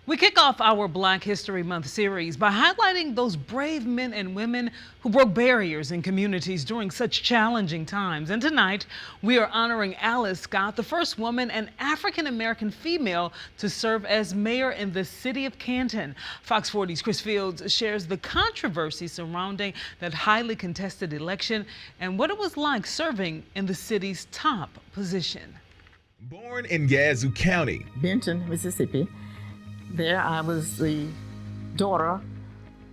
We kick off our Black History Month series by highlighting those brave men and women who broke barriers in communities during such challenging times. And tonight, we are honoring Alice Scott, the first woman and African-American female to serve as mayor in the city of Canton. Fox 40's Chris Fields shares the controversy surrounding that highly contested election and what it was like serving in the city's top position. Born in Yazoo County, Canton, Mississippi. There I was the daughter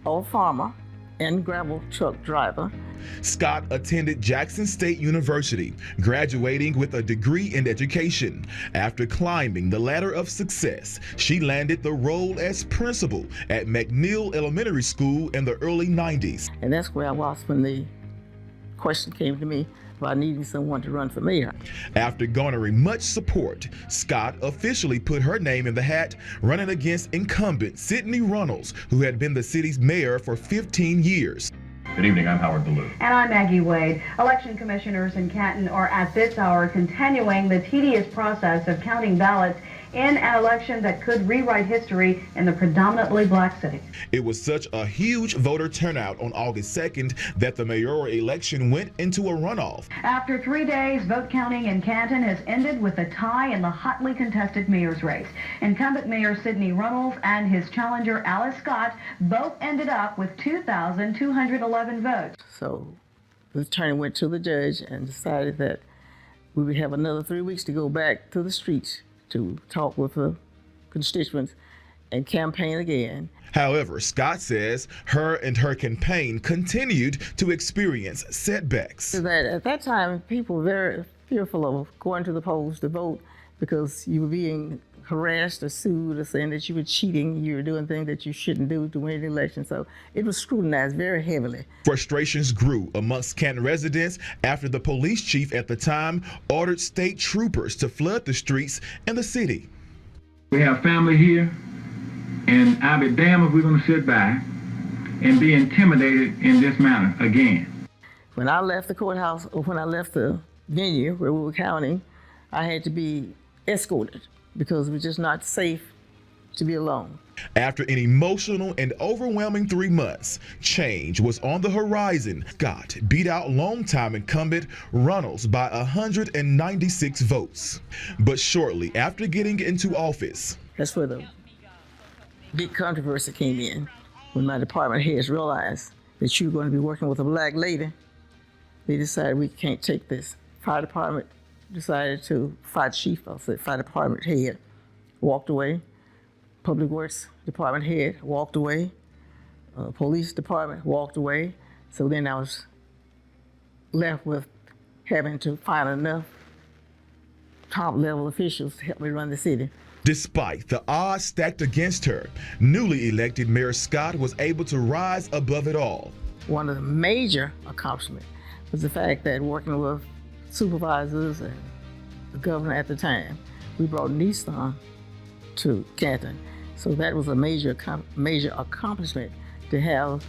of a farmer and gravel truck driver. Scott attended Jackson State University, graduating with a degree in education. After climbing the ladder of success, she landed the role as principal at McNeil Elementary School in the early 90s. And that's where I was when the question came to me about needing someone to run for mayor. After garnering much support, Scott officially put her name in the hat, running against incumbent Sidney Runnels, who had been the city's mayor for 15 years. Good evening, I'm Howard Ballou. And I'm Maggie Wade. Election commissioners in Canton are at this hour continuing the tedious process of counting ballots in an election that could rewrite history in the predominantly black city. It was such a huge voter turnout on August 2nd that the mayoral election went into a runoff. After 3 days, vote counting in Canton has ended with a tie in the hotly contested mayor's race. Incumbent Mayor Sidney Runnels and his challenger Alice Scott both ended up with 2,211 votes. So the attorney went to the judge and decided that we would have another 3 weeks to go back to the streets to talk with the constituents and campaign again. However, Scott says her and her campaign continued to experience setbacks. At that time, people were very fearful of going to the polls to vote because you were being harassed or sued or saying that you were cheating, you were doing things that you shouldn't do to win the election. So it was scrutinized very heavily. Frustrations grew amongst Canton residents after the police chief at the time ordered state troopers to flood the streets in the city. We have family here, and I'll be damned if we're going to sit back and be intimidated in this manner again. When I left the courthouse, or when I left the venue where we were counting, I had to be escorted because it was just not safe to be alone. After an emotional and overwhelming 3 months, change was on the horizon. Scott beat out longtime incumbent Runnels by 196 votes. But shortly after getting into office, that's where the big controversy came in. When my department heads realized that you were going to be working with a black lady, they decided we can't take this. Fire department decided to, fire department head walked away. Public Works department head walked away. Police department walked away. So then I was left with having to find enough top level officials to help me run the city. Despite the odds stacked against her, newly elected Mayor Scott was able to rise above it all. One of the major accomplishments was the fact that working with supervisors and the governor at the time, we brought Nissan to Canton. So that was a major accomplishment to have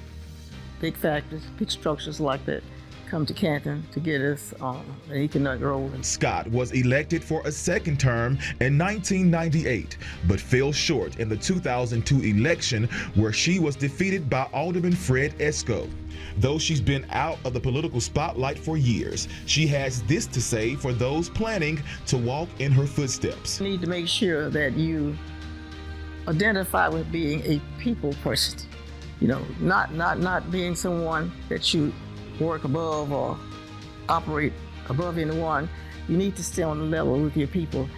big factories, big structures like that come to Canton to get us on an economic road. Scott was elected for a second term in 1998, but fell short in the 2002 election where she was defeated by Alderman Fred Esco. Though she's been out of the political spotlight for years, she has this to say for those planning to walk in her footsteps. You need to make sure that you identify with being a people person. You know, not being someone that you work above or operate above anyone. You need to stay on the level with your people.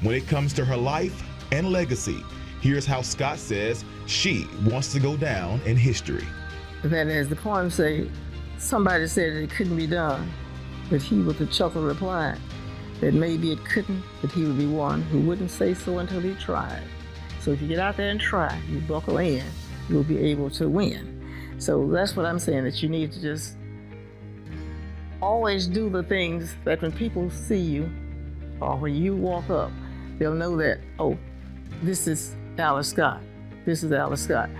When it comes to her life and legacy, here's how Scott says she wants to go down in history. That as the poem say, somebody said that it couldn't be done, but he with a chuckle replied that maybe it couldn't, but he would be one who wouldn't say so until he tried. So if you get out there and try, you buckle in, you'll be able to win. So that's what I'm saying, that you need to just always do the things that when people see you or when you walk up, they'll know that, oh, this is Alice Scott. This is Alice Scott.